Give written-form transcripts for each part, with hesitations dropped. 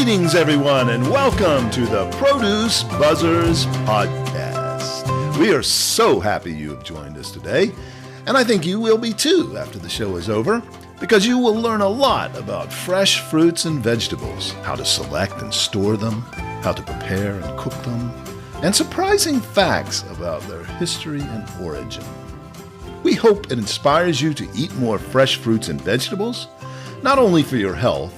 Greetings, everyone, and welcome to the Produce Buzzers podcast. We are so happy you have joined us today, and I think you will be too after the show is over, because you will learn a lot about fresh fruits and vegetables, how to select and store them, how to prepare and cook them, and surprising facts about their history and origin. We hope it inspires you to eat more fresh fruits and vegetables, not only for your health,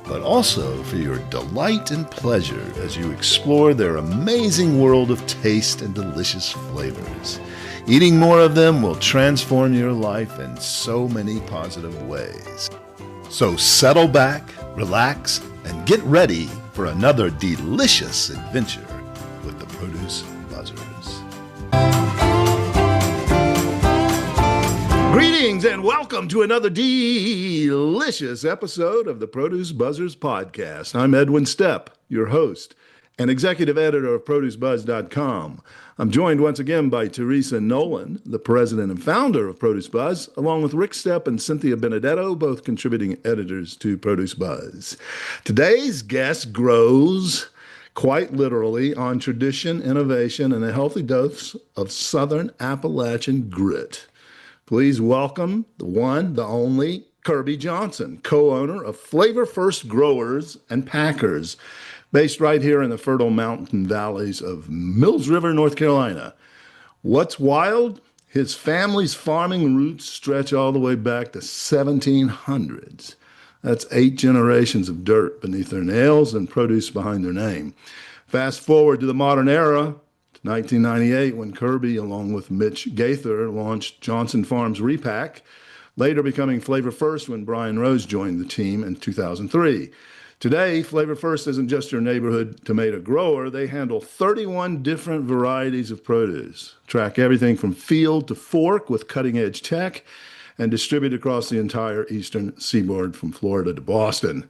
but also for your delight and pleasure as you explore their amazing world of taste and delicious flavors. Eating more of them will transform your life in so many positive ways. So settle back, relax, and get ready for another delicious adventure with the Produce Buzzers. Greetings and welcome to another delicious episode of the Produce Buzzers podcast. I'm Edwin Stepp, your host and executive editor of ProduceBuzz.com. I'm joined once again by Teresa Nolan, the president and founder of Produce Buzz, along with Rick Stepp and Cynthia Benedetto, both contributing editors to Produce Buzz. Today's guest grows quite literally on tradition, innovation, and a healthy dose of Southern Appalachian grit. Please welcome the one, the only, Kirby Johnson, co-owner of Flavor First Growers and Packers, based right here in the fertile mountain valleys of Mills River, North Carolina. What's wild? His family's farming roots stretch all the way back to 1700s. That's 8 generations of dirt beneath their nails and produce behind their name. Fast forward to the modern era, 1998, when Kirby, along with Mitch Gaither, launched Johnson Farms Repack, later becoming Flavor First when Brian Rose joined the team in 2003. Today, Flavor First isn't just your neighborhood tomato grower. They handle 31 different varieties of produce, track everything from field to fork with cutting-edge tech, and distribute across the entire Eastern Seaboard from Florida to Boston.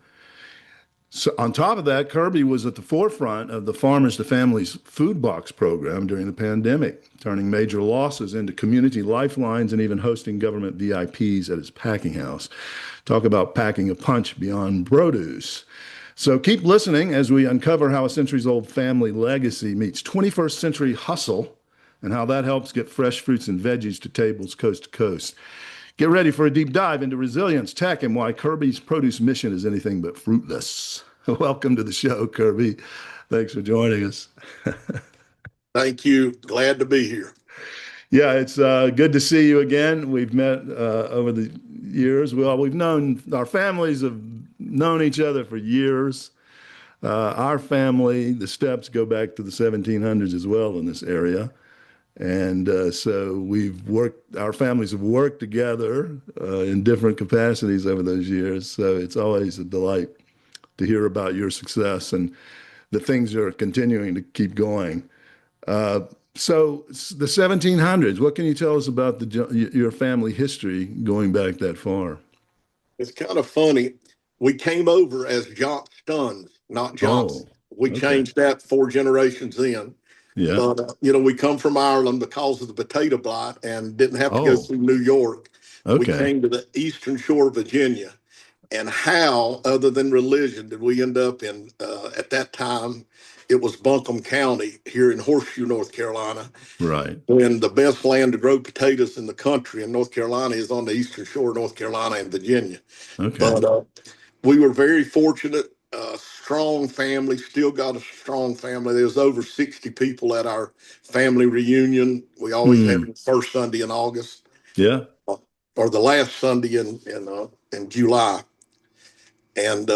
So on top of that, Kirby was at the forefront of the Farmers to Families food box program during the pandemic, turning major losses into community lifelines and even hosting government VIPs at his packing house. Talk about packing a punch beyond produce. So keep listening as we uncover how a centuries-old family legacy meets 21st century hustle and how that helps get fresh fruits and veggies to tables coast to coast. Get ready for a deep dive into resilience, tech, and why Kirby's produce mission is anything but fruitless. Welcome to the show, Kirby. Thanks for joining us. Thank you. Glad to be here. Yeah, it's good to see you again. We've met over the years. Well, our families have known each other for years. Our family, the Stepps, go back to the 1700s as well in this area. And so our families have worked together in different capacities over those years. So it's always a delight to hear about your success and the things you're continuing to keep going. So the 1700s, what can you tell us about your family history going back that far? It's kind of funny. We came over as Johnstons, not Johnson. We changed that 4 generations in. Yeah. But, we come from Ireland because of the potato blight and didn't have to go through New York. We came to the Eastern Shore of Virginia. And how, other than religion, did we end up in, at that time, it was Buncombe County here in Horseshoe, North Carolina. Right. When the best land to grow potatoes in the country in North Carolina is on the Eastern Shore of North Carolina and Virginia. Okay. But we were very fortunate. Strong family, still got a strong family. There's over 60 people at our family reunion. We always have the first Sunday in August. Yeah. Or the last Sunday in July. And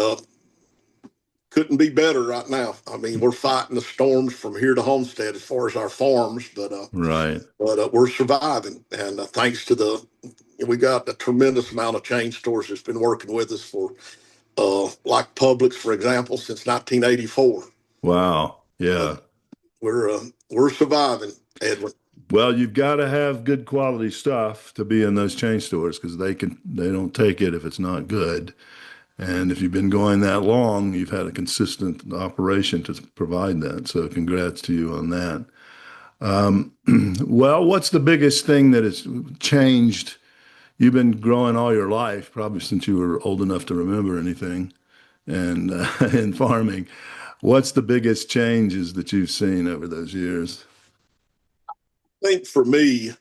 couldn't be better right now. I mean, we're fighting the storms from here to Homestead as far as our farms, but right. But we're surviving. And thanks to we got a tremendous amount of chain stores that's been working with us for like Publix, for example, since 1984. Wow. Yeah. We're surviving, Edwin. Well, you've got to have good quality stuff to be in those chain stores because they don't take it if it's not good. And if you've been going that long, you've had a consistent operation to provide that. So congrats to you on that. Well, what's the biggest thing that has changed? You've been growing all your life, probably since you were old enough to remember anything. and in farming. What's the biggest changes that you've seen over those years? I think for me,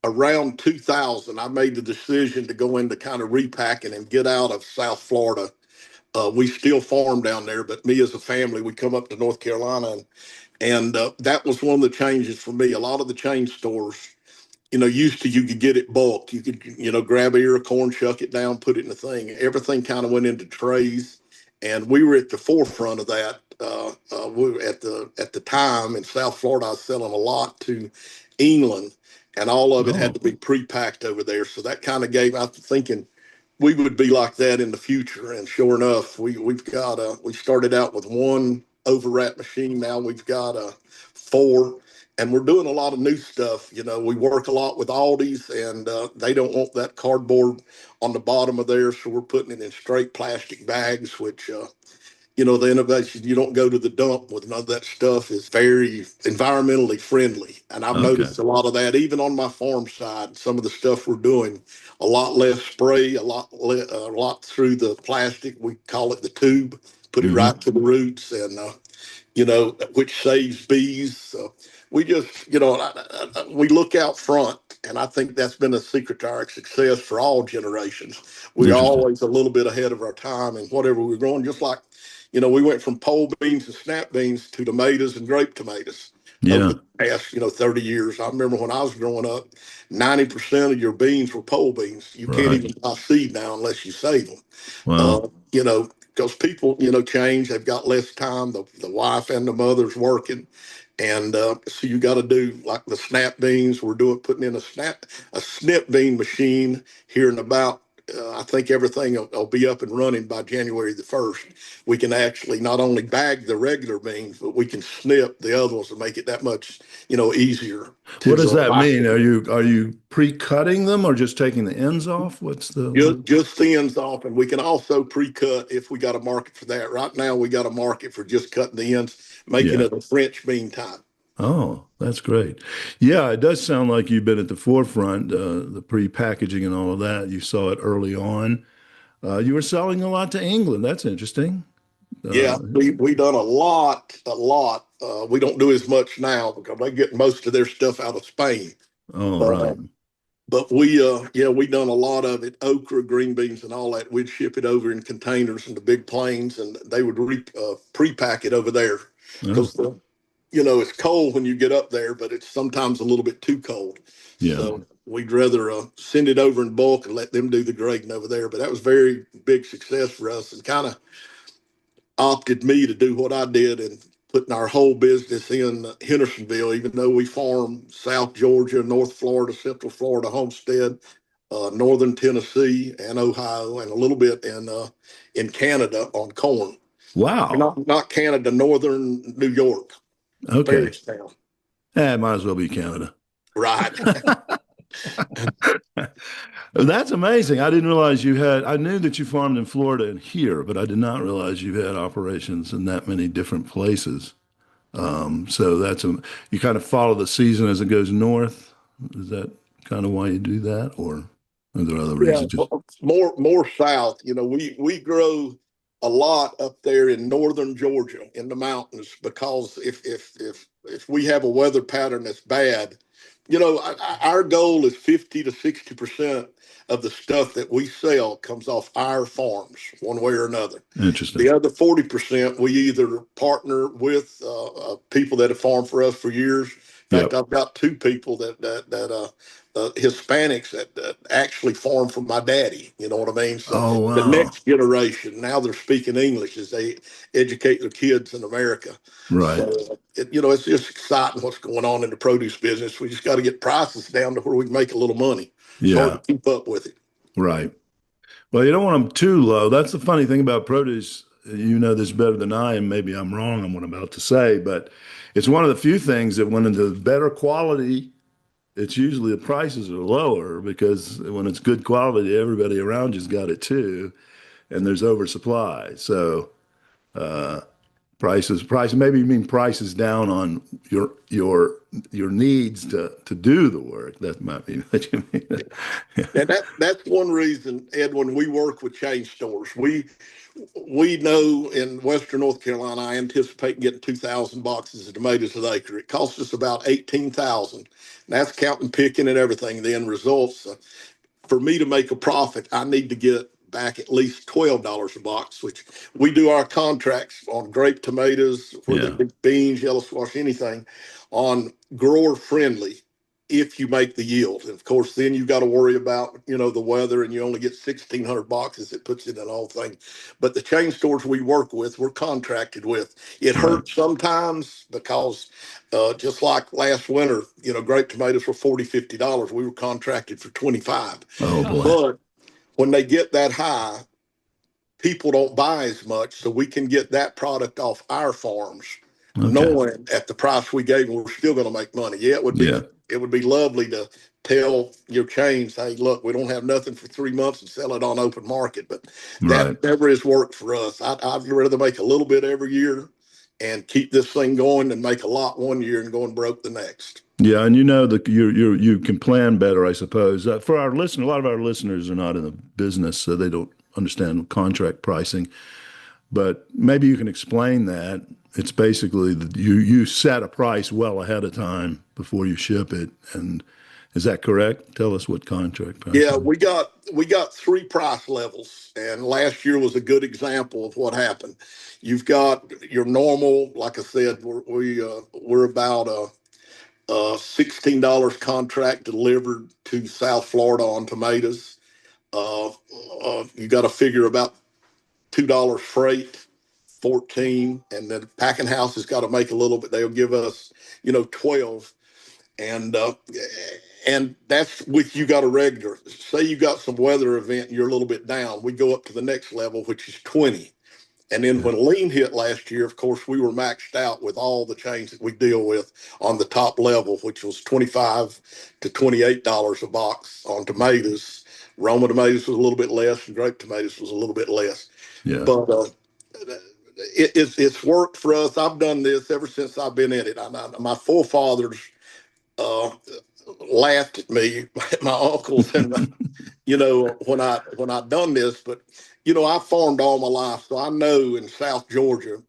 around 2000, I made the decision to go into kind of repacking and get out of South Florida. We still farm down there, but me as a family, we come up to North Carolina, and that was one of the changes for me. A lot of the chain stores, used to, you could get it bulk. You could, grab a ear of corn, chuck it down, put it in the thing. Everything kind of went into trays, and we were at the forefront of that. We were at the time in South Florida, I was selling a lot to England, and all of it had Oh, to be pre-packed over there. So that kind of gave out thinking we would be like that in the future. And sure enough, we started out with one overwrap machine. Now we've got four, and we're doing a lot of new stuff. We work a lot with Aldi's, and they don't want that cardboard on the bottom of there, so we're putting it in straight plastic bags, which the innovation, you don't go to the dump with none of that stuff, is very environmentally friendly. And I've okay. noticed a lot of that, even on my farm side, some of the stuff we're doing, a lot less spray, a lot through the plastic. We call it the tube, put it Hmm. right to the roots, and, which saves bees. So we just, we look out front. And I think that's been a secret to our success for all generations. We're Interesting. always a little bit ahead of our time and whatever we're growing, just like we went from pole beans and snap beans to tomatoes and grape tomatoes over Yeah. the past, 30 years. I remember when I was growing up, 90% of your beans were pole beans. You can't Right. even buy seed now unless you save them. Wow. Because people, change. They've got less time. The wife and the mother's working. And so you got to do like the snap beans. Putting in a snip bean machine here in about, I think everything will be up and running by January the 1st. We can actually not only bag the regular beans, but we can snip the other ones to make it that much, easier What to does that buy. mean? Are you pre-cutting them or just taking the ends off? What's the what? Just the ends off, and we can also pre-cut if we got a market for that. Right now, we got a market for just cutting the ends, making Yeah. it a French bean type. Oh, that's great. Yeah, it does sound like you've been at the forefront, the pre-packaging and all of that. You saw it early on. You were selling a lot to England. That's interesting. Yeah, Uh, we done a lot, a lot. We don't do as much now because they get most of their stuff out of Spain. oh, But right. we done a lot of it, okra, green beans, and all that. We'd ship it over in containers in the big planes, and they would pre-pack it over there Oh, because it's cold when you get up there, but it's sometimes a little bit too cold. yeah. So we'd rather send it over in bulk and let them do the grading over there. But that was very big success for us, and kind of opted me to do what I did and putting our whole business in Hendersonville, even though we farm South Georgia, North Florida, Central Florida, Homestead, Northern Tennessee, and Ohio, and a little bit in Canada on corn. Wow. Not Canada, Northern New York, Okay. Fairstown. Might as well be Canada. Right. That's amazing. I didn't realize you had, I knew that you farmed in Florida and here, but I did not realize you had operations in that many different places. So you kind of follow the season as it goes north. Is that kind of why you do that, or are there other Yeah, reasons? Just more south. We grow a lot up there in northern Georgia in the mountains because if we have a weather pattern that's bad, our goal is 50 to 60% of the stuff that we sell comes off our farms, one way or another. interesting. The other 40%, we either partner with people that have farmed for us for years. In fact, Yep. I've got two people that Hispanics that actually farm for my daddy. You know what I mean? So Oh, the wow. next generation now they're speaking English as they educate their kids in America. Right. So it's just exciting what's going on in the produce business. We just got to get prices down to where we can make a little money. It's hard Yeah. to keep up with it. Right. Well, you don't want them too low. That's the funny thing about produce. You know this better than I, and maybe I'm wrong on what I'm about to say, but it's one of the few things that when into better quality, it's usually the prices are lower because when it's good quality, everybody around you's got it too, and there's oversupply. So Maybe you mean prices down on your needs to do the work. That might be what you mean. Yeah. And that's one reason, Edwin, we work with chain stores. We know in Western North Carolina, I anticipate getting 2,000 boxes of tomatoes an acre. It costs us about 18,000. That's counting picking and everything. The end results. For me to make a profit, I need to get back at least $12 a box, which we do our contracts on grape tomatoes, whether it be beans, yellow squash, anything, on grower friendly if you make the yield. And of course, then you've got to worry about, the weather, and you only get 1,600 boxes. It puts it in the whole thing. But the chain stores we work with, we're contracted with. It hurts sometimes because just like last winter, grape tomatoes were $40, $50. We were contracted for 25. Oh boy. But when they get that high, people don't buy as much, so we can get that product off our farms, knowing at the price we gave them, we're still going to make money. Yeah, it would be lovely to tell your chains, hey, look, we don't have nothing for 3 months and sell it on open market, but that never has worked for us. I'd rather make a little bit every year and keep this thing going than make a lot one year and going broke the next. Yeah, and that you can plan better, I suppose. For our listener, a lot of our listeners are not in the business, so they don't understand contract pricing. But maybe you can explain that. It's basically that you set a price well ahead of time before you ship it, and is that correct? Tell us what contract price. Yeah, we got 3 price levels, and last year was a good example of what happened. You've got your normal, like I said, we're about a $16 contract delivered to South Florida on tomatoes. You got to figure about $2 freight, 14, and then the packing house has got to make a little bit. They'll give us, 12, and that's with you got a regular. Say you got some weather event and you're a little bit down. We go up to the next level, which is 20. And then when lean hit last year, of course, we were maxed out with all the chains that we deal with on the top level, which was $25 to $28 a box on tomatoes. Roma tomatoes was a little bit less, and grape tomatoes was a little bit less. Yeah. But it's worked for us. I've done this ever since I've been in it. My forefathers laughed at me, my uncles, and when I done this, but. I farmed all my life, so I know in South Georgia,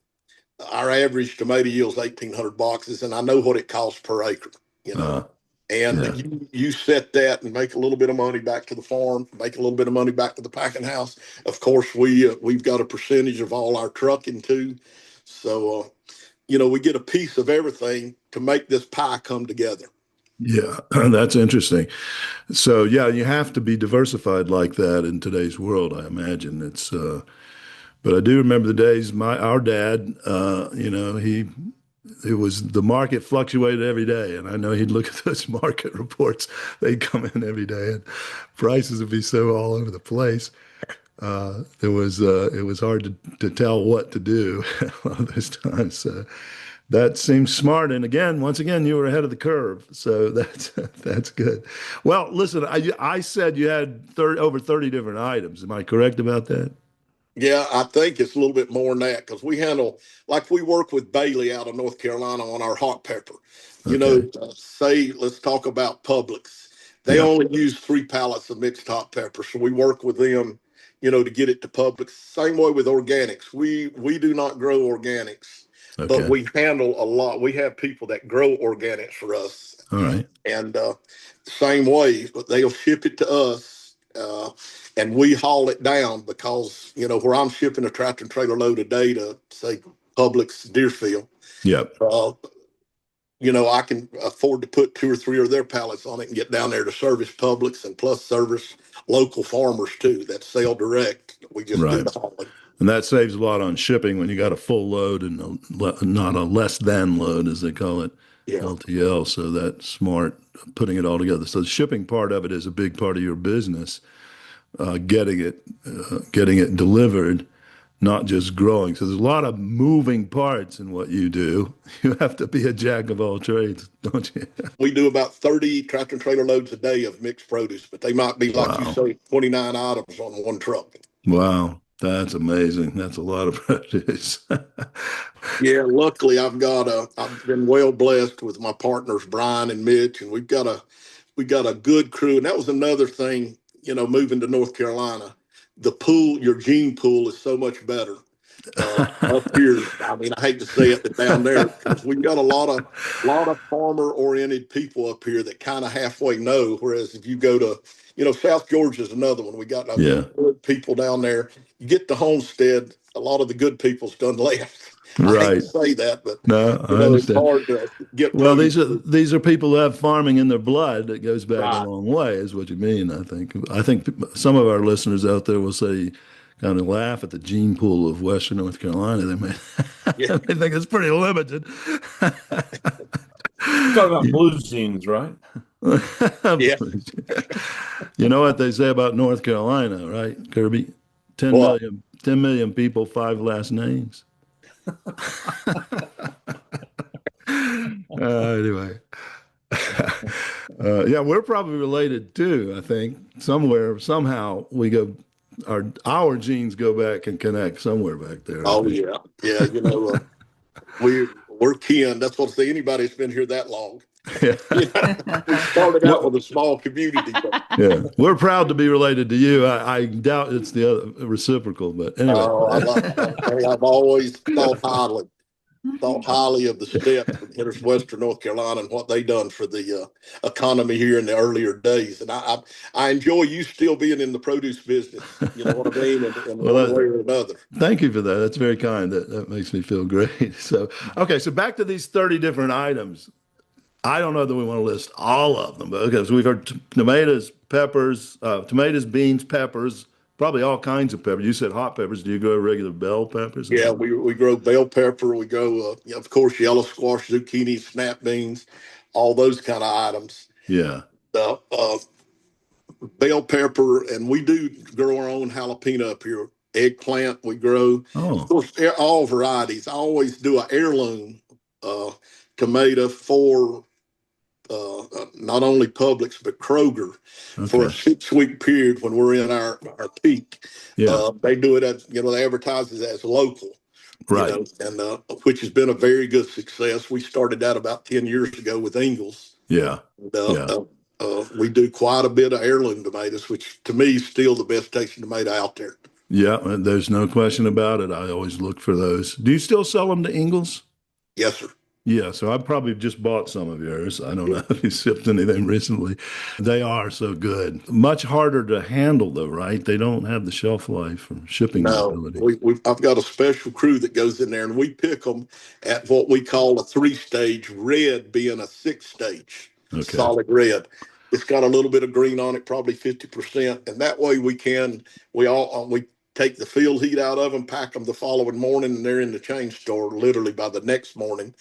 our average tomato yield is 1,800 boxes, and I know what it costs per acre, you set that and make a little bit of money back to the farm, make a little bit of money back to the packing house. Of course, we've got a percentage of all our trucking too. So, we get a piece of everything to make this pie come together. Yeah, that's interesting. So yeah, you have to be diversified like that in today's world, I imagine. But I do remember the days our dad, it was the market fluctuated every day, and I know he'd look at those market reports. They'd come in every day, and prices would be so all over the place. It was hard to tell what to do a lot of those times. So that seems smart. And once again, you were ahead of the curve. So that's good. Well, listen, I said you had over 30 different items. Am I correct about that? Yeah, I think it's a little bit more than that because we work with Bailey out of North Carolina on our hot pepper. Okay. Let's talk about Publix. They only use 3 pallets of mixed hot pepper. So we work with them, to get it to Publix. Same way with organics. We do not grow organics. Okay. But we handle a lot. We have people that grow organics for us. All right. And same way, but they'll ship it to us, and we haul it down because, where I'm shipping a tractor and trailer load a day to, say, Publix Deerfield. Yep. I can afford to put 2 or 3 of their pallets on it and get down there to service Publix and plus service local farmers, too, that sell direct. We just do the hauling. And that saves a lot on shipping when you got a full load and not a less than load, as they call it, LTL. So that's smart, putting it all together. So the shipping part of it is a big part of your business, getting it delivered, not just growing. So there's a lot of moving parts in what you do. You have to be a jack of all trades, don't you? We do about 30 tractor and trailer loads a day of mixed produce, but they might be, like you say, 29 items on one truck. Wow. That's amazing. That's a lot of produce. Yeah, luckily I've been well blessed with my partners Brian and Mitch, and we got a good crew. And that was another thing, moving to North Carolina. The pool, your gene pool, is so much better up here. I mean, I hate to say it, but down there, because we've got a lot of farmer oriented people up here that kind of halfway know. Whereas if you go to, South Georgia is another one. We got Yeah. good people down there. You get to Homestead, a lot of the good people's done left. I hate to Right. say that, but No, I it's understand. hard to get Well, produce. these are people who have farming in their blood. That goes back a Right. long way, is what you mean. I think some of our listeners out there will say, kind of laugh at the gene pool of Western North Carolina. They may Yeah. they think it's pretty limited. You're talking about blue genes, right? Yeah. You know what they say about North Carolina, right, Kirby? 10 Well, million, 10 million people, 5 last names. Anyway. Yeah, we're probably related too. I think somewhere, somehow, we go. Our genes go back and connect somewhere back there. I oh think. yeah, yeah. We're kin. That's what I say. Anybody that's been here that long. Yeah. We started out Well, with a small community. But, yeah, we're proud to be related to you. I doubt it's the other reciprocal, but anyway. I've always thought highly of the steps in Western North Carolina and what they done for the economy here in the earlier days. And I enjoy you still being in the produce business. You know what I mean? In Well, one way or another. thank you for that. That's very kind. That makes me feel great. So, okay, so back to these 30 different items. I don't know that we want to list all of them, but okay, so we've heard tomatoes, peppers, beans, peppers, probably all kinds of peppers. You said hot peppers. Do you grow regular bell peppers? Yeah, we grow bell pepper. We grow, of course, yellow squash, zucchini, snap beans, all those kind of items. Yeah. Uh, bell pepper, and we do grow our own jalapeno up here. Eggplant we grow. Of Oh, course, all varieties. I always do an heirloom uh, tomato for not only Publix but Kroger for a okay. 6 week period when we're in our peak. Yeah. They do it as they advertise it as local. Right. And which has been a very good success. We started that about 10 years ago with Ingles. Yeah. And, Yeah. we do quite a bit of heirloom tomatoes, which to me is still the best tasting tomato out there. Yeah. And there's no question about it. I always look for those. Do you still sell them to Ingles? Yes, sir. Yeah, so I probably just bought some of yours. I don't know if you sipped anything recently. They are so good. Much harder to handle, though, right? They don't have the shelf life or shipping No, ability. I've got a special crew that goes in there, and we pick them at what we call a 3-stage, red being a 6-stage, Okay. solid red. It's got a little bit of green on it, probably 50%, and that way we take the field heat out of them, pack them the following morning, and they're in the chain store literally by the next morning.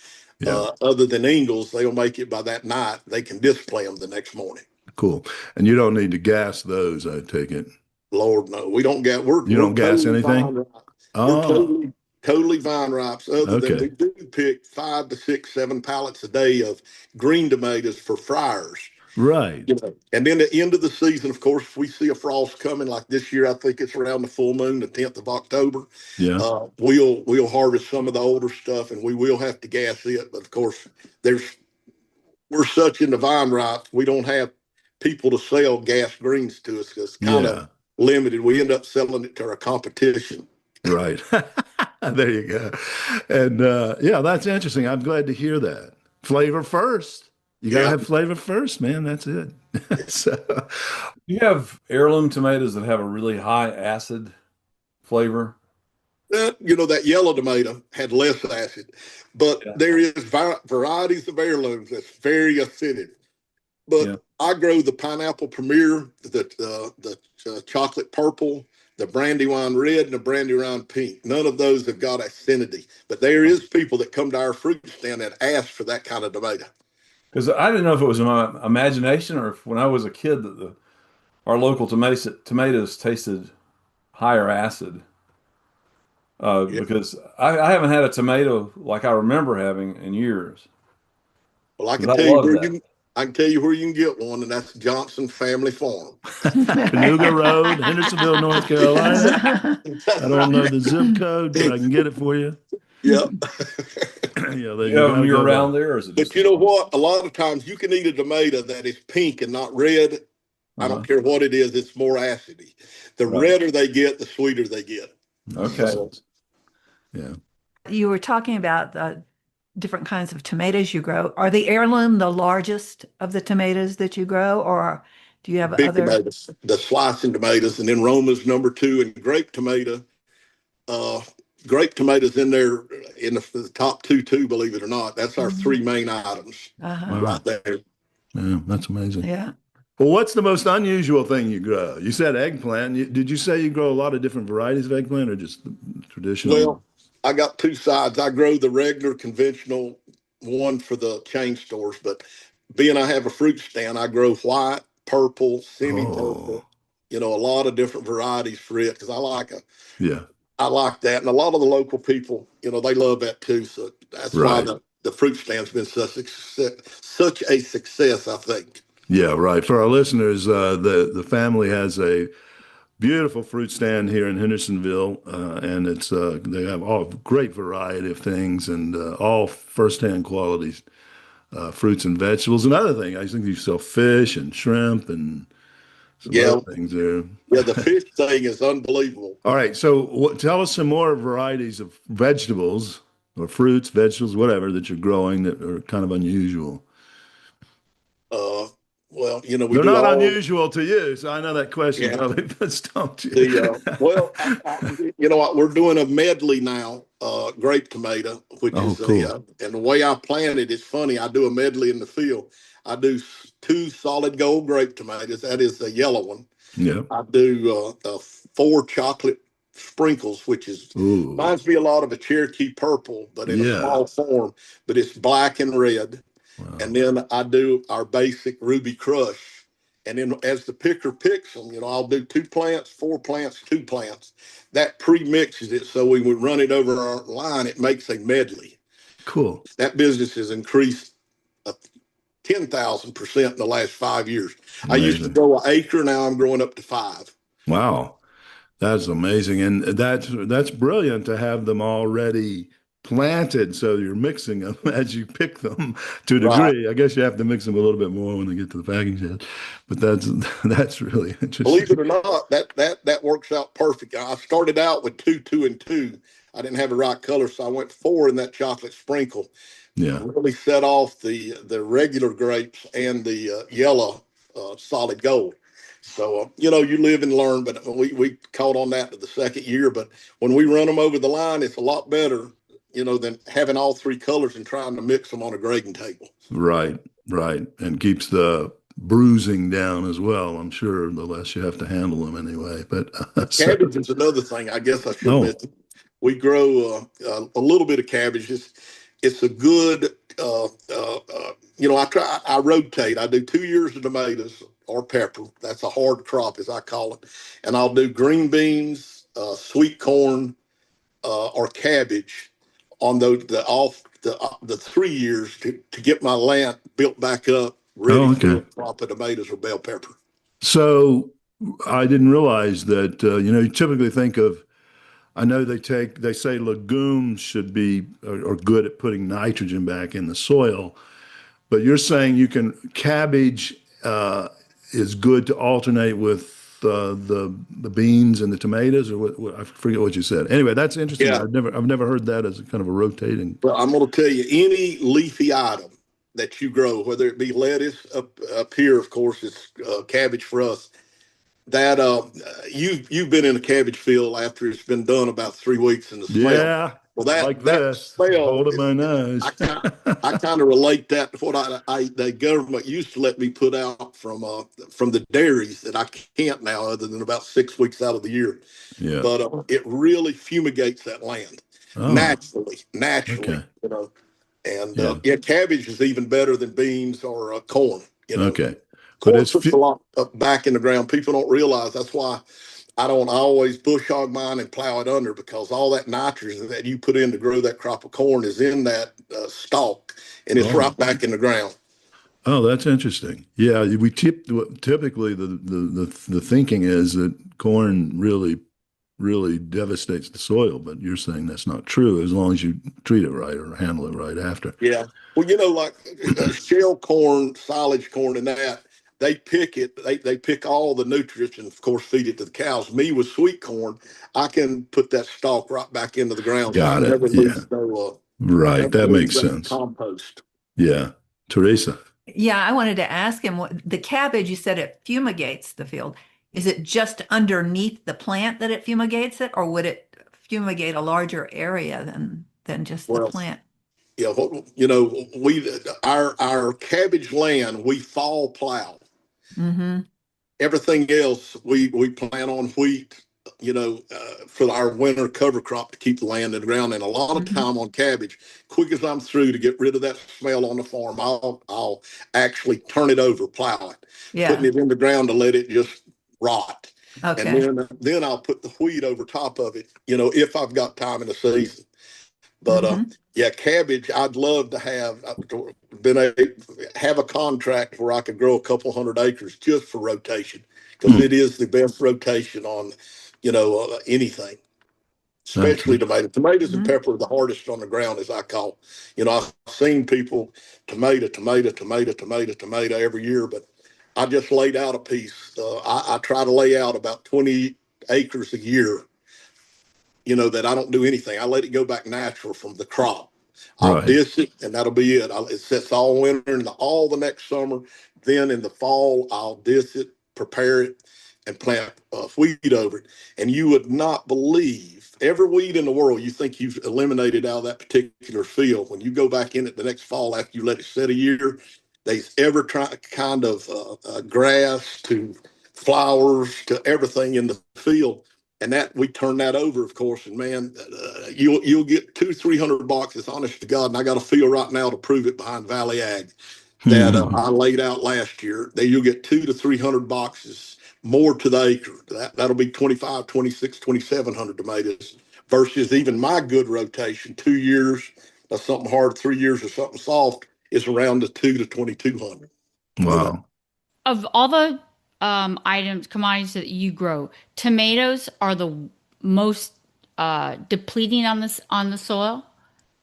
Yeah, Other than Ingles, they'll make it by that night. They can display them the next morning. cool. And you don't need to gas those, I take it. Lord, no, we don't get. We're You we're don't gas totally anything? vine ripe. We're Oh, totally vine ripes. Other than we okay. do pick 5 to 6, 7 pallets a day of green tomatoes for fryers. Right. And then at the end of the season, of course, if we see a frost coming, like this year, I think it's around the full moon, the 10th of October. Yeah. We'll harvest some of the older stuff, and we will have to gas it. But of course, we're such in the vine ripe, we don't have people to sell gas greens to us because it's kind Yeah. of limited. We end up selling it to our competition. Right. There you go. And yeah, that's interesting. I'm glad to hear that. Flavor first. You got to Yeah. have flavor first, man. That's it. So, You have heirloom tomatoes that have a really high acid flavor. That yellow tomato had less acid, but Yeah. there is varieties of heirlooms that's very acidic. But Yeah. I grow the pineapple premier, the chocolate purple, the brandywine red, and the brandywine pink. None of those have got acidity, but there is people that come to our fruit stand and ask for that kind of tomato. Because I didn't know if it was my imagination or if when I was a kid that our local tomatoes tasted higher acid. Yeah. Because I haven't had a tomato like I remember having in years. Well, I can But I tell you love where that. I can tell you where you can get one, and that's Johnson Family Farm. Canoga Road, Hendersonville, North Carolina. I don't know the zip code, but I can get it for you. Yep. Yeah, you have them year round there, or is it? But you know what? A lot of times you can eat a tomato that is pink and not red. I don't care what it is; it's more acidy. The redder they get, the sweeter they get. Okay. So, yeah. You were talking about the different kinds of tomatoes you grow. Are the heirloom the largest of the tomatoes that you grow, or do you have big other? tomatoes, the slicing tomatoes, and then Roma's number 2, and grape tomato. Grape tomatoes in there in the top two too, believe it or not. That's our 3 main items right there. Yeah, that's amazing. Yeah. Well, what's the most unusual thing you grow? You said eggplant. Did you say you grow a lot of different varieties of eggplant, or just traditional? Well, I got 2 sides. I grow the regular conventional one for the chain stores, but being I have a fruit stand, I grow white, purple, semi-purple, a lot of different varieties for it, because I like that. And a lot of the local people, they love that too. So that's why the fruit stand's been such a success, I think. Yeah, right. For our listeners, the family has a beautiful fruit stand here in Hendersonville, and it's they have all great variety of things, and all firsthand qualities, fruits and vegetables. Another thing, I think you sell fish and shrimp and some other things there. Yeah, the fish thing is unbelievable. All right, so tell us some more varieties of vegetables or fruits, vegetables, whatever that you're growing that are kind of unusual. Well, they're not unusual to you, so I know that question probably stumped you. We're doing a medley now, grape tomato, which is cool. And the way I plant it is funny. I do a medley in the field. I do 2 solid gold grape tomatoes. That is the yellow one. Yeah. I do 4 chocolate sprinkles, which reminds me a lot of a Cherokee purple, but in a small form. But it's black and red. Wow. And then I do our basic Ruby Crush. And then as the picker picks them, I'll do 2 plants, 4 plants, 2 plants. That pre-mixes it, so when we run it over our line, it makes a medley. Cool. That business has increased 10,000% in the last 5 years. Amazing. I used to grow 1 acre, now I'm growing up to 5. Wow. That's amazing. And that's brilliant to have them already planted, so you're mixing them as you pick them to a degree. I guess you have to mix them a little bit more when they get to the packing shed, but that's really interesting. Believe it or not, that works out perfect. I started out with 2, 2, and 2. I didn't have the right color, so I went 4 in that chocolate sprinkle. Yeah, really set off the regular grapes and the yellow solid gold. So you live and learn, but we caught on that to the second year. But when we run them over the line, it's a lot better, than having all 3 colors and trying to mix them on a grading table. Right. And keeps the bruising down as well, I'm sure, the less you have to handle them anyway. But cabbage is another thing, I guess I should mention. We grow a little bit of cabbage. It's a good, I rotate. I do 2 years of tomatoes or pepper. That's a hard crop, as I call it. And I'll do green beans, sweet corn, or cabbage on the 3 years to get my land built back up, ready for a crop of tomatoes or bell pepper. So I didn't realize that, you typically think of, I know they say legumes should be, are good at putting nitrogen back in the soil, but you're saying cabbage is good to alternate with the beans and the tomatoes, or what? I forget what you said. Anyway, that's interesting. Yeah. I've never heard that as kind of a rotating. Well, I'm going to tell you, any leafy item that you grow, whether it be lettuce up here, of course, it's cabbage for us. That you've been in a cabbage field after it's been done about 3 weeks in the smell. Yeah. Well, that smell, holding my nose. I kind of relate that to what the government used to let me put out from the dairies that I can't now, other than about 6 weeks out of the year. Yeah. But it really fumigates that land naturally. Okay. And cabbage is even better than beans or corn. Okay. Corn puts a lot back in the ground. People don't realize that's why I always bush hog mine and plow it under, because all that nitrogen that you put in to grow that crop of corn is in that stalk, and it's right back in the ground. Oh, that's interesting. Yeah, typically the thinking is that corn really devastates the soil, but you're saying that's not true as long as you treat it right or handle it right after. Yeah. Well, like shell corn, silage corn, and that they pick it. They pick all the nutrients and, of course, feed it to the cows. Me with sweet corn, I can put that stalk right back into the ground, so I Got it. never Yeah. lose no Right. never That lose makes that sense. compost. Yeah. Teresa. Yeah, I wanted to ask him what the cabbage, you said it fumigates the field. Is it just underneath the plant that it fumigates it, or would it fumigate a larger area than just the Well, plant? yeah, our cabbage land we fall plow. Mm-hmm. Everything else we plant on wheat, for our winter cover crop to keep the land in the ground. And a lot of Mm-hmm. time on cabbage, quick as I'm through to get rid of that smell on the farm, I'll actually turn it over, plow it, putting Yeah. it in the ground to let it just rot. And Okay. then I'll put the wheat over top of it, if I've got time in the season. But Mm-hmm. yeah, cabbage, I'd love to have a contract where I could grow a couple hundred acres just for rotation, because it is the best rotation on, anything, especially tomatoes. Tomatoes and Mm-hmm. pepper are the hardest on the ground, as I call. I've seen people tomato every year, but I just laid out a piece. I try to lay out about 20 acres a year, that I don't do anything. I let it go back natural from the crop. I'll Right. dish it, and that'll be it. It sits all winter and all the next summer. Then in the fall, I'll dish it, prepare it, and plant wheat over it. And you would not believe every weed in the world you think you've eliminated out of that particular field. When you go back in it the next fall after you let it sit a year, there's every kind of grass to flowers to everything in the field. And that we turn that over, of course, and man, you'll get 200-300 boxes, honest to God. And I got a field right now to prove it behind Valley Ag that I laid out last year. That you'll get 200 to 300 boxes more to the acre. That'll be 25, 26, 2,700 tomatoes versus even my good rotation. 2 years of something hard, 3 years of something soft is around the 2 to 2,200. Wow. Of all the commodities that you grow, tomatoes are the most depleting on the soil.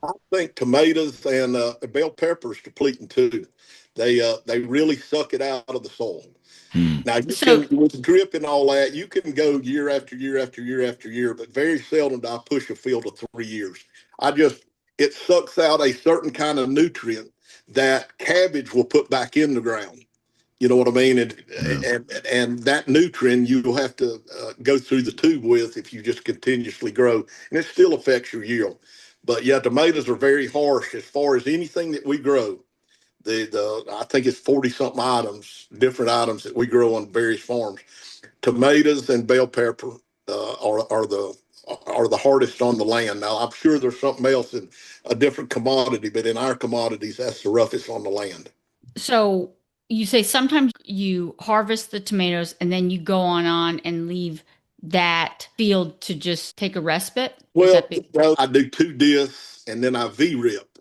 I think tomatoes and bell peppers depleting too. They really suck it out of the soil. Now with drip and all that, you can go year after year after year after year, but very seldom do I push a field of 3 years. It sucks out a certain kind of nutrient that cabbage will put back in the ground. You know what I mean? And that nutrient you'll have to go through the tube with if you just continuously grow, and it still affects your yield. But yeah, tomatoes are very harsh as far as anything that we grow. I think it's 40 something different items that we grow on various farms. Tomatoes and bell pepper are the hardest on the land. Now I'm sure there's something else in a different commodity, but in our commodities, that's the roughest on the land. So you say sometimes you harvest the tomatoes and then you go on and leave that field to just take a respite? Well, I do 2 discs and then I V-rip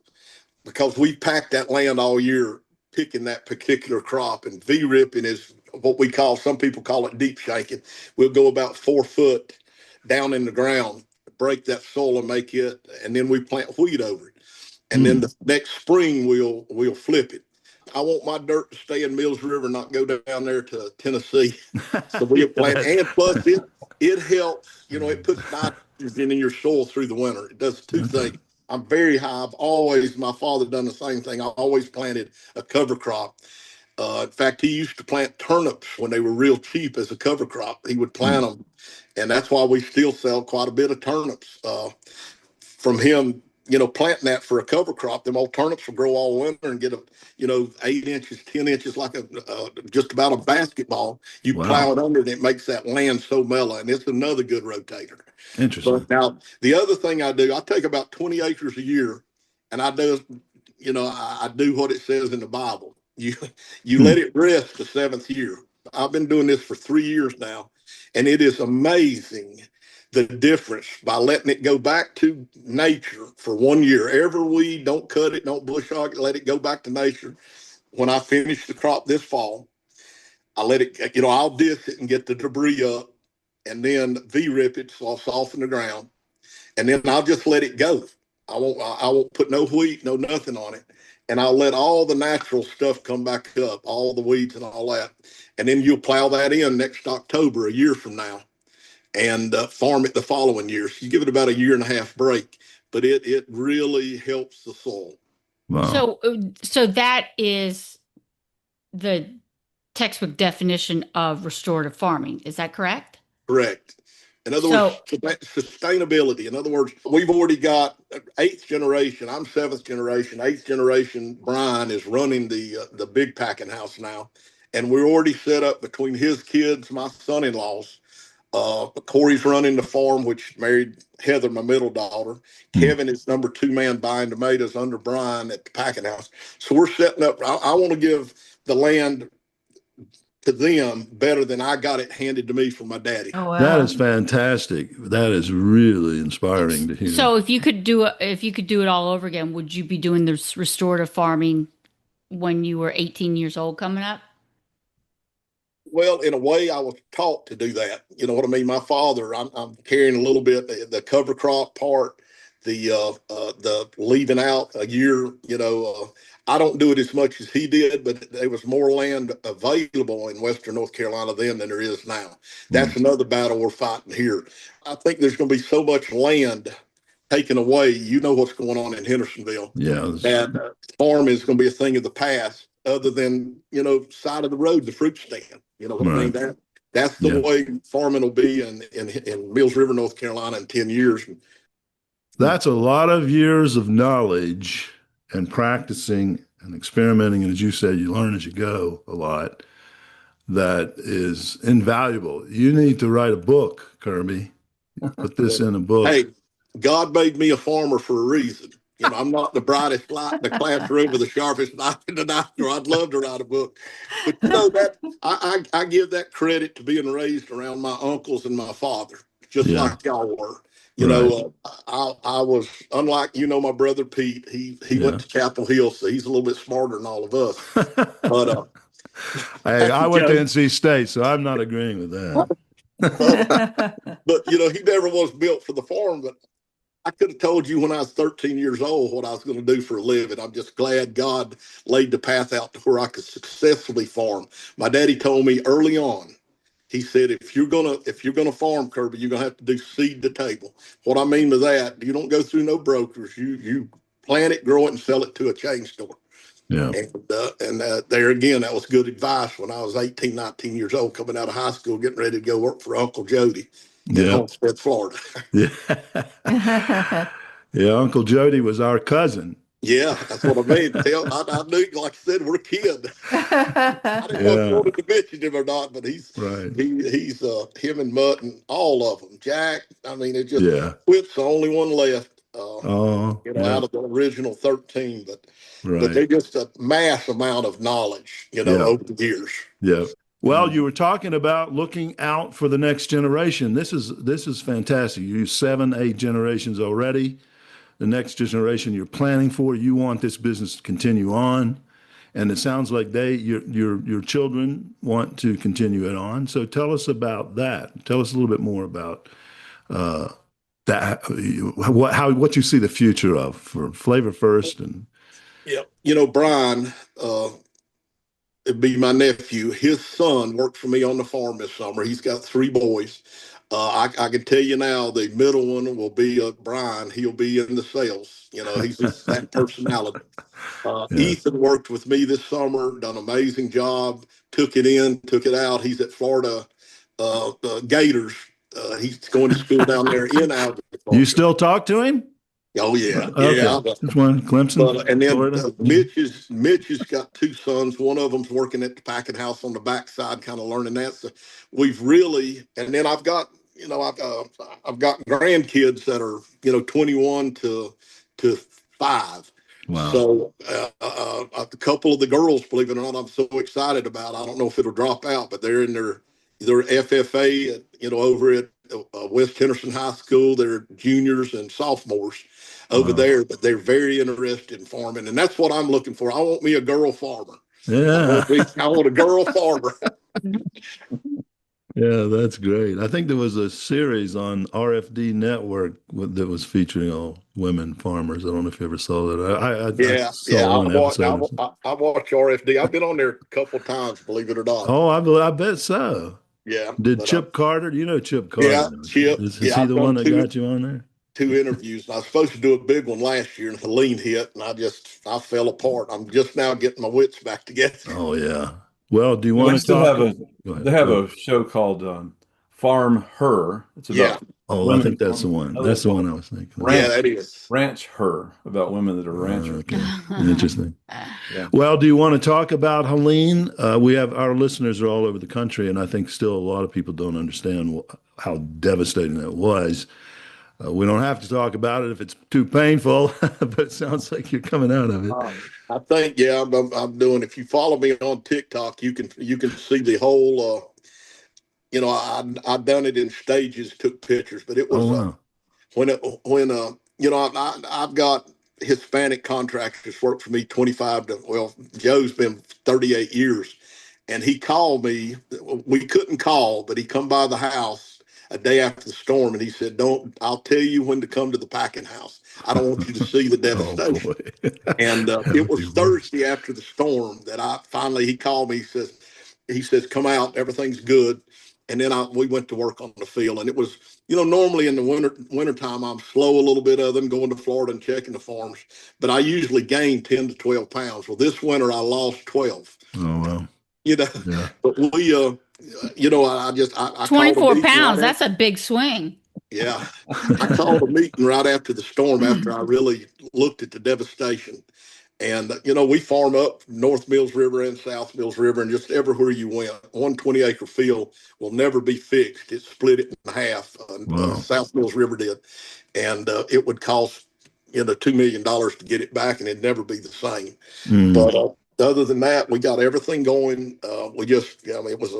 because we packed that land all year picking that particular crop, and V-ripping is what we call, some people call it deep shanking. We'll go about 4 foot down in the ground, break that soil and make it, and then we plant wheat over it. And then the next spring we'll flip it. I want my dirt to stay in Mills River, not go down there to Tennessee. So we'll plant, and plus it helps, it puts nitrogen in your soil through the winter. It does 2 things. I'm very high. My father done the same thing. I always planted a cover crop. In fact, he used to plant turnips when they were real cheap as a cover crop. He would plant them. And that's why we still sell quite a bit of turnips from him. Planting that for a cover crop, them old turnips will grow all winter and get 8 inches, 10 inches, like just about a basketball. You plow it under and it makes that land so mellow, and it's another good rotator. Interesting. But now the other thing I do, I take about 20 acres a year, and I do what it says in the Bible. You let it rest the 7th year. I've been doing this for 3 years now, and it is amazing the difference by letting it go back to nature for 1 year. Every weed, don't cut it, don't bush hog it, let it go back to nature. when I finish the crop this fall, I let it, I'll disc it and get the debris up, and then V-rip it so I'll soften the ground, and then I'll just let it go. I won't put no wheat, no nothing on it, and I'll let all the natural stuff come back up, all the weeds and all that, and then you'll plow that in next October, a year from now, and farm it the following year. So you give it about a year and a half break, but it really helps the soil. Wow. So that is the textbook definition of restorative farming. Is that correct? Correct. In other words, sustainability. In other words, we've already got 8th generation. I'm 7th generation. 8th generation. Brian is running the big packing house now, and we're already set up between his kids, my son-in-laws. Corey's running the farm, which married Heather, my middle daughter. Kevin is number 2 man buying tomatoes under Brian at the packing house. So we're setting up. I want to give the land to them better than I got it handed to me from my daddy. Oh, wow. That is fantastic. That is really inspiring to hear. So if you could do it all over again, would you be doing this restorative farming when you were 18 years old coming up? Well, in a way, I was taught to do that. You know what I mean? My father, I'm carrying a little bit the cover crop part, the leaving out a year. I don't do it as much as he did, but there was more land available in Western North Carolina then than there is now. That's another battle we're fighting here. I think there's going to be so much land taken away. You know what's going on in Hendersonville. Yeah. And farm is going to be a thing of the past, other than, side of the road, the fruit stand. You know what I mean? That's the way farming will be in Mills River, North Carolina in 10 years. That's a lot of years of knowledge and practicing and experimenting. And as you said, you learn as you go a lot. That is invaluable. You need to write a book, Kirby. Put this in a book. Hey, God made me a farmer for a reason. I'm not the brightest light in the classroom or the sharpest knife in the knife drawer. I'd love to write a book. But that I give that credit to being raised around my uncles and my father, just like y'all were. I was, unlike, my brother Pete, he went to Chapel Hill, so he's a little bit smarter than all of us. But hey, I went to NC State, so I'm not agreeing with that. but he never was built for the farm. But I could have told you when I was 13 years old what I was going to do for a living. I'm just glad God laid the path out to where I could successfully farm. My daddy told me early on, he said, if you're gonna farm, Kirby, you're gonna have to do seed to table. What I mean by that, you don't go through no brokers. You plant it, grow it, and sell it to a chain store. Yeah. And there again, that was good advice when I was 18, 19 years old, coming out of high school, getting ready to go work for Uncle Jody in Homestead, Florida. Yeah, Uncle Jody was our cousin. Yeah, that's what I mean. I knew, like I said, we're a kid. I didn't know if you wanted to mention him or not, but he's him and Mutt and all of them. Jack, I mean, it just Whip's the only one left. Out of the original 13, but they're just a mass amount of knowledge, over the years. Yeah. Well, you were talking about looking out for the next generation. This is fantastic. You 7, 8 generations already. The next generation you're planning for. You want this business to continue on, and it sounds like your children want to continue it on. So tell us about that. Tell us a little bit more about that. What you see the future of for Flavor First and. Yeah, Brian. It'd be my nephew. His son worked for me on the farm this summer. He's got 3 boys. I can tell you now, the middle one will be Brian. He'll be in the sales. He's just that personality. Ethan worked with me this summer, done an amazing job, took it in, took it out. He's at Florida Gators. He's going to school down there in Alabama. You still talk to him? Oh, yeah. Okay. Yeah. Which one? Clemson? And then Mitch has got 2 sons. One of them's working at the packing house on the backside, kind of learning that. So we've really, and then I've got, I've got grandkids that are, 21 to 5. Wow. So a couple of the girls, believe it or not, I'm so excited about. I don't know if it'll drop out, but they're in their FFA, over at West Henderson High School. They're juniors and sophomores over there, but they're very interested in farming, and that's what I'm looking for. I want me a girl farmer. Yeah. I want a girl farmer. Yeah, that's great. I think there was a series on RFD Network that was featuring all women farmers. I don't know if you ever saw that. I Yeah, yeah. saw one episode. I watched RFD. I've been on there a couple of times, believe it or not. Oh, I bet so. Yeah. Did But Chip Carter? You know Chip yeah, Carter, don't you? Chip. Is Yeah, he I've the done one that got you on there? two interviews. And I was supposed to do a big one last year, and Helene hit, and I fell apart. I'm just now getting my wits back together. Oh yeah. Well, do you Well, want they to still talk? have Go ahead. they have Go ahead. a show called Farm Her. It's Yeah, about Oh, I women think that's the farming. one. Another That's one's the one called I was thinking of. yeah, Ranch that is. Ranch Her, about women that are ranchers. Okay. Interesting. Yeah. Well, do you want to talk about Helene? We have our listeners are all over the country, and I think still a lot of people don't understand how devastating that was. We don't have to talk about it if it's too painful, but it sounds like you're coming out of it. I think yeah, I'm doing. If you follow me on TikTok, you can see the whole. I done it in stages, took pictures, but it Oh, was wow. I've got Hispanic contractors work for me 25 to Joe's been 38 years, and he called me. We couldn't call, but he come by the house a day after the storm, and he said, "Don't. I'll tell you when to come to the packing house. I don't want you to see the Oh, devastation." boy. And That it would was be worse. Thursday after the storm that he called me. He says, come out, everything's good. And then we went to work on the field, and it was, normally in the wintertime, I'm slow a little bit other than going to Florida and checking the farms, but I usually gain 10 to 12 pounds. Well, this winter I lost 12, Oh, wow. you know, Yeah. but I called a 24 meeting pounds. right That's a big swing. yeah, I called a meeting right after the storm after I really looked at the devastation. And, we farm up North Mills River and South Mills River, and just everywhere you went. 120-acre field will never be fixed. It split it in half. Wow. South Mills River did. And it would cost, $2 million to get it back, and it'd never be the same. Mm. But other than that, we got everything going. It was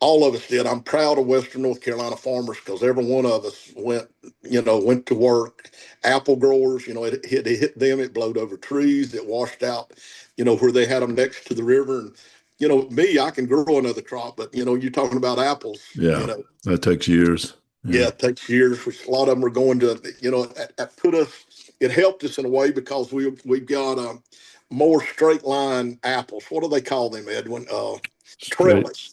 all of us did. I'm proud of Western North Carolina farmers because every one of us went to work. Apple growers, it hit them. It blowed over trees. It washed out, where they had them next to the river. And, me, I can grow another crop, but, you're talking about apples. Yeah. That takes years. Yeah, it takes years, which a lot of them are going to, it helped us in a way because we've got more straight line apples. What do they call them, Edwin? Trellis.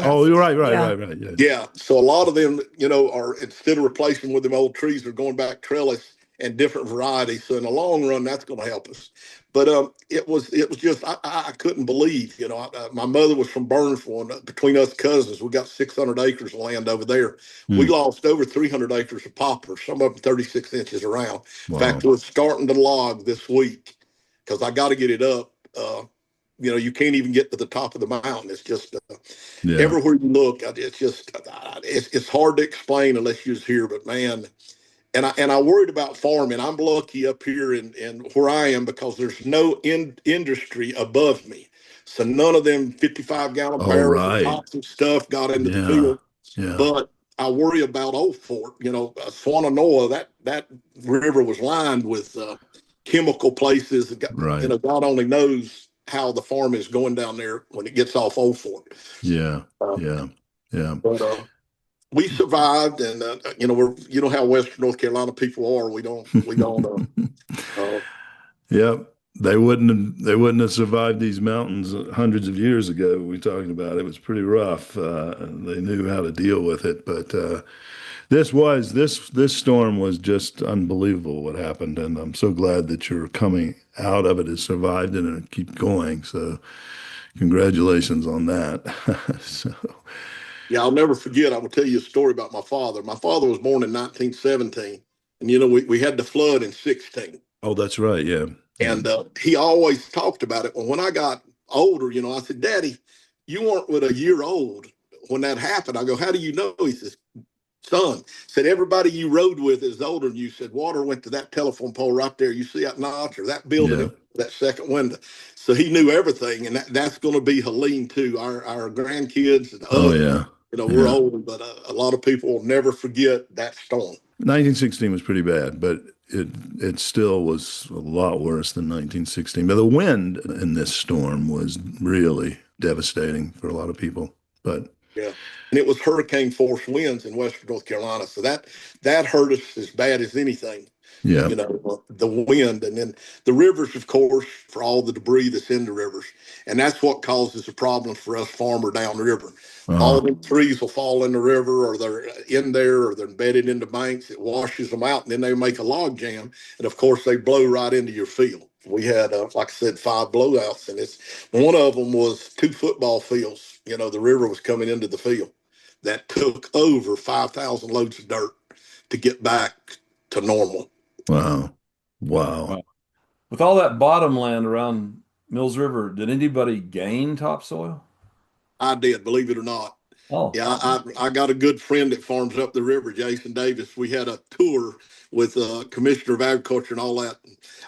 Oh, you're right. Yeah. Yeah. Yeah. So a lot of them, are instead of replacing with them old trees, they're going back trellis and different varieties. So in the long run, that's going to help us. But it was just I couldn't believe. My mother was from Burnsville, and between us cousins, we got 600 acres of land over there. We lost over 300 acres of poplars, some of them 36 inches around. Wow. In fact, we're starting to log this week because I got to get it up. You can't even get to the top of the mountain. It's just everywhere you look. It's hard to explain unless you're here. But man, and I worried about farming. I'm lucky up here in where I am because there's no industry above me. So none of them 55-gallon barrels and pots and stuff got into the field. Yeah. But I worry about Old Fort. Swannanoa, that river was lined with chemical places. Right. God only knows how the farm is going down there when it gets off Old Fort. Yeah. But we survived, and we're how Western North Carolina people are. We don't. Yep. They wouldn't have survived these mountains hundreds of years ago. We're talking about it was pretty rough. They knew how to deal with it, but this storm was just unbelievable what happened, and I'm so glad that you're coming out of it, has survived it, and keep going. So, congratulations on that. So, yeah, I'll never forget. I will tell you a story about my father. My father was born in 1917, and we had the flood in 16. Oh, that's right. Yeah. And he always talked about it. Well, when I got older, I said, Daddy, you weren't but a year old when that happened. I go, how do you know? He says, son, said everybody you rode with is older than you. Said water went to that telephone pole right there. You see that notch or that building, that second window. So he knew everything, and that's going to be Helene too. Our grandkids. And we're older, but a lot of people will never forget that storm. 1916 was pretty bad, but it still was a lot worse than 1916. But the wind in this storm was really devastating for a lot of people. But yeah, and it was hurricane force winds in Western North Carolina, so that hurt us as bad as anything. yeah, The wind, and then the rivers, of course, for all the debris that's in the rivers, and that's what causes a problem for us farmer downriver. All the trees will fall in the river, or they're in there, or they're embedded into banks. It washes them out, and then they make a log jam, and of course they blow right into your field. We had, like I said, 5 blowouts, and it's one of them was 2 football fields. The river was coming into the field. That took over 5,000 loads of dirt to get back to normal. wow. Wow. With all that bottomland around Mills River, did anybody gain topsoil? I did, believe it or not. Oh, yeah. I got a good friend that farms up the river, Jason Davis. We had a tour with Commissioner of Agriculture and all that.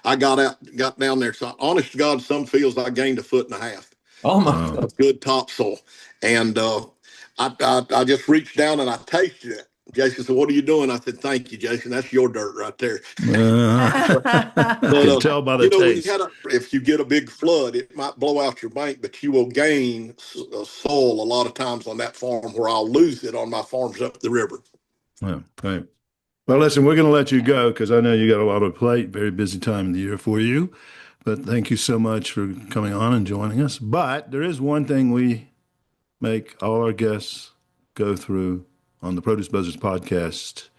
I got down there. So, honest to God, some fields I gained 1.5 feet. Oh my! Of good topsoil, and I just reached down and I tasted it. Jason said, "What are you doing?" I said, "Thank you, Jason. That's your dirt right there." Can tell by the taste. If you get a big flood, it might blow out your bank, but you will gain soil a lot of times on that farm, where I'll lose it on my farms up the river. Yeah, right. Well, listen, we're going to let you go because I know you got a lot of plate. Very busy time of the year for you. But thank you so much for coming on and joining us. But there is one thing we make all our guests go through on the Produce Buzzers podcast.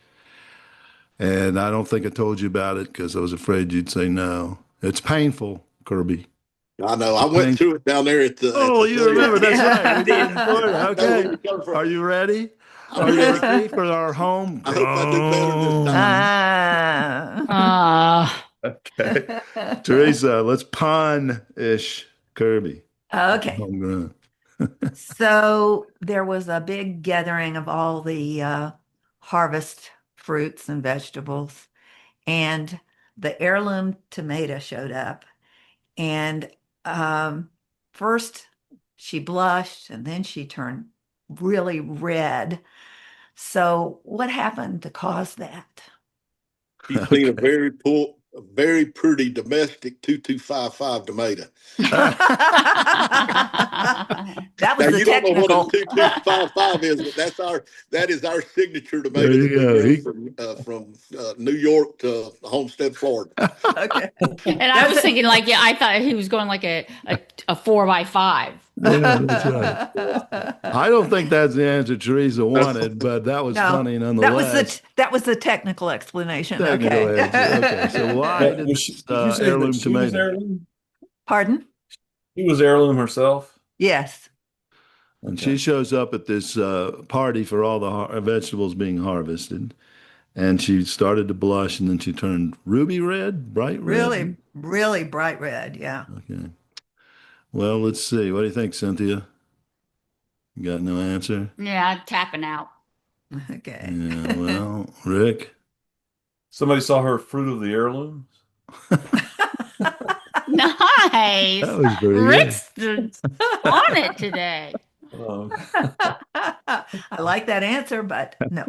And I don't think I told you about it because I was afraid you'd say no. It's painful, Kirby. I know. I went through it down there at the. Oh, you remember? That's right. We did in Florida. Okay. Are you ready? Are you ready for our home? I hope I do better this time. Okay. Teresa, let's pun-ish Kirby. Okay. So there was a big gathering of all the harvest fruits and vegetables, and the heirloom tomato showed up. And first she blushed, and then she turned really red. So what happened to cause that? She's seen a very pretty domestic 2255 tomato. That was now, the you technical. don't know what a 2255 is, but that is our signature tomato from New York to Homestead, Florida. Okay. And I was thinking, I thought he was going like a 4x5. Yeah, that's right. I don't think that's the answer Teresa wanted, but that was funny nonetheless. That was the technical explanation. Okay. So why did heirloom tomato? Pardon? She was heirloom herself. Yes. And she shows up at this party for all the vegetables being harvested, and she started to blush, and then she turned ruby red, bright red. Really, really bright red. Yeah. Okay. Well, let's see. What do you think, Cynthia? You got no answer? Yeah, tapping out. Okay. Yeah, well, Rick? Somebody saw her fruit of the heirlooms. Nice. That was pretty Rick's on it today. I like that answer, but no.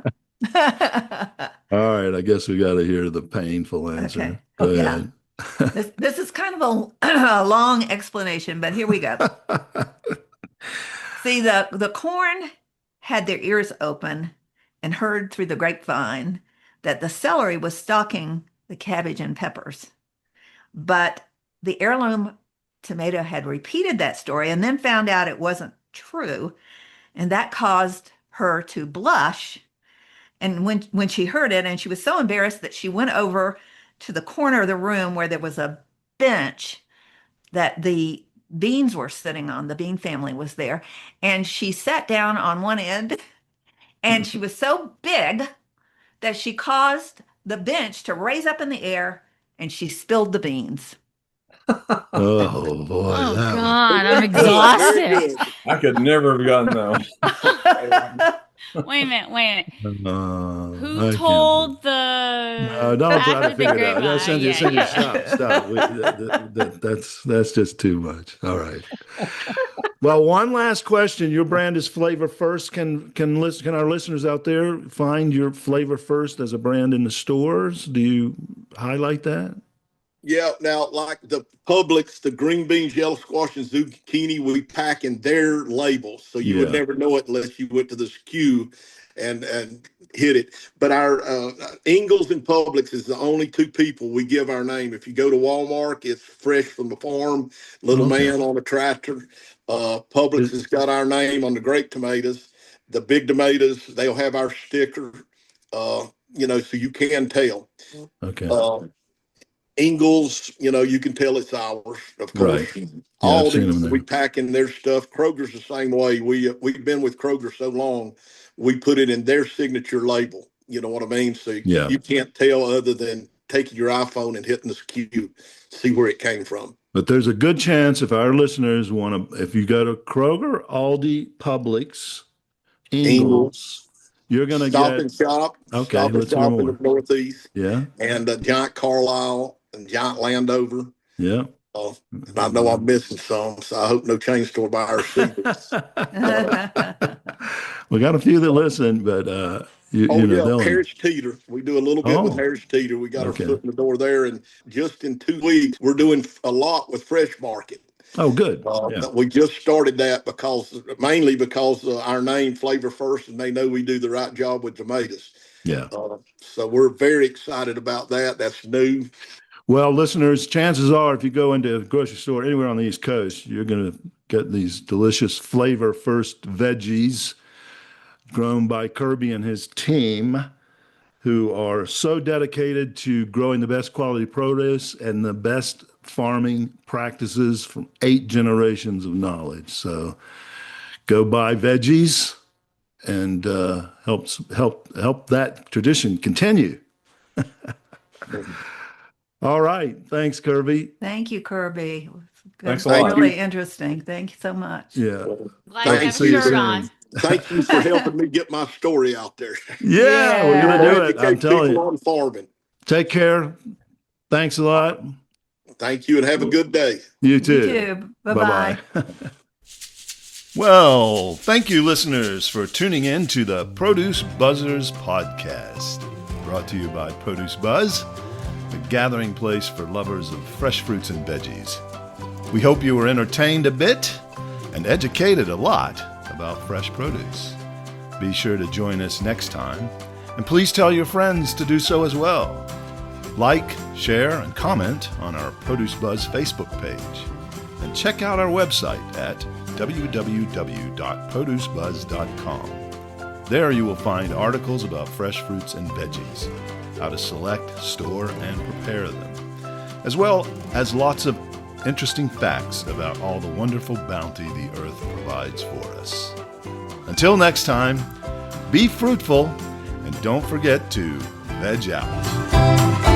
All right, I guess we got to hear the painful answer. Okay. Go ahead. This is kind of a long explanation, but here we go. See, the corn had their ears open and heard through the grapevine that the celery was stalking the cabbage and peppers. But the heirloom tomato had repeated that story and then found out it wasn't true. And that caused her to blush. And when she heard it, and she was so embarrassed that she went over to the corner of the room where there was a bench that the beans were sitting on. The bean family was there. And she sat down on one end, and she was so big that she caused the bench to raise up in the air, and she spilled the beans. Oh, boy. Oh, God, I'm exhausted. I could never have gotten that. Wait a minute. Who I told the... No, don't try to figure it out. No, Cynthia, stop. That's just too much. All right. Well, one last question. Your brand is Flavor First. Can our listeners out there find your Flavor First as a brand in the stores? Do you highlight that? Yeah, now like the Publix, the green beans, yellow squash, and zucchini, we pack in their labels, so you would never know it unless you went to the SKU and hit it. But our Ingalls and Publix is the only two people we give our name. If you go to Walmart, it's fresh from the farm, little man on a tractor. Publix has got our name on the grape tomatoes. The big tomatoes, they'll have our sticker, so you can tell. Okay. Ingalls, you can tell it's ours, of course. Right. All these, we pack in their stuff. Kroger's the same way. We've been with Kroger so long, we put it in their signature label. You know what I mean? So you can't tell other than taking your iPhone and hitting the SKU, see where it came from. But there's a good chance if our listeners want to, if you go to Kroger, Aldi, Publix, Ingalls, you're going to get Stop and Shop. Okay, Stop and let's hear Shop more. in the Northeast. Yeah. And Giant Carlisle and Giant Landover. Yeah. And I know I'm missing some, so I hope no chain store buyers see this. We got a few that listen, but Harris Teeter. We do a little bit with Harris Teeter. We got our foot in the door there, and just in 2 weeks, we're doing a lot with Fresh Market. Oh, good. We just started that mainly because our name, Flavor First, and they know we do the right job with tomatoes. Yeah. So we're very excited about that. That's new. Well, listeners, chances are if you go into a grocery store anywhere on the East Coast, you're going to get these delicious Flavor First veggies grown by Kirby and his team, who are so dedicated to growing the best quality produce and the best farming practices from 8 generations of knowledge. So go buy veggies and help that tradition continue. All right. Thanks, Kirby. Thank you, Kirby. Thanks a lot. Really interesting. Thank you so much. Yeah. Glad to have a shirt on. Thank you for helping me get my story out there. Yeah, we're going to do it. I'm telling you. On farming. Take care. Thanks a lot. Thank you and have a good day. You too. You too. Bye-bye. Well, thank you, listeners, for tuning in to the Produce Buzzers podcast, brought to you by Produce Buzz, a gathering place for lovers of fresh fruits and veggies. We hope you were entertained a bit and educated a lot about fresh produce. Be sure to join us next time, and please tell your friends to do so as well. Like, share, and comment on our Produce Buzz Facebook page, and check out our website at www.producebuzz.com. There you will find articles about fresh fruits and veggies, how to select, store, and prepare them, as well as lots of interesting facts about all the wonderful bounty the earth provides for us. Until next time, be fruitful and don't forget to veg out.